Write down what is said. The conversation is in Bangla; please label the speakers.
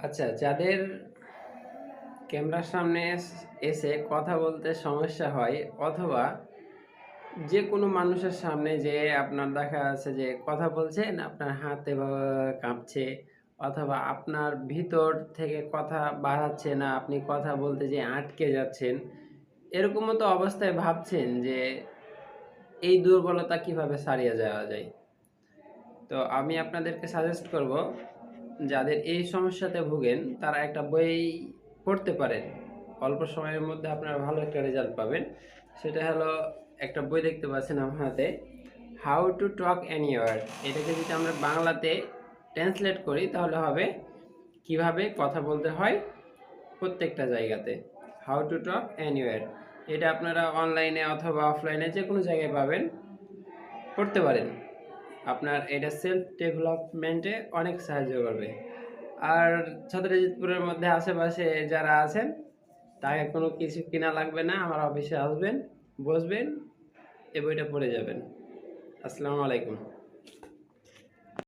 Speaker 1: আচ্ছা, যাদের ক্যামেরার সামনে এসে কথা বলতে সমস্যা হয় অথবা যে কোনো মানুষের সামনে যেয়ে আপনার দেখা যাচ্ছে যে কথা বলছেন, আপনার হাত এভাবে কাঁপছে অথবা আপনার ভিতর থেকে কথা বাড়াচ্ছে না, আপনি কথা বলতে যেয়ে আটকে যাচ্ছেন। এরকম মতো অবস্থায় ভাবছেন যে এই দুর্বলতা কিভাবে ছাড়িয়ে যাওয়া যায়? তো আমি আপনাদেরকে সাজেস্ট করব, যাদের এই সমস্যাতে ভোগেন তারা একটা বই পড়তে পারেন। অল্প সময়ের মধ্যে আপনারা ভালো একটা রেজাল্ট পাবেন। সেটা হলো, একটা বই দেখতে পাচ্ছেন আমার হাতে, হাউ টু টক এনিওয়্যার। এটাকে যদি আমরা বাংলাতে ট্রান্সলেট করি তাহলে হবে, কিভাবে কথা বলতে হয় প্রত্যেকটা জায়গাতে। How to talk anywhere. এটা আপনারা অনলাইনে অথবা অফলাইনে যে কোনো জায়গায় পাবেন, পড়তে পারেন। আপনার এটা সেলফ ডেভেলপমেন্টে অনেক সাহায্য করবে। আর ছত্রজিৎপুরের মধ্যে আশেপাশে যারা আছেন, তাকে কোনো কিছু কিনা লাগবে না, আমার অফিসে আসবেন, বসবেন, এই বইটা পড়ে যাবেন। আসসালামু আলাইকুম।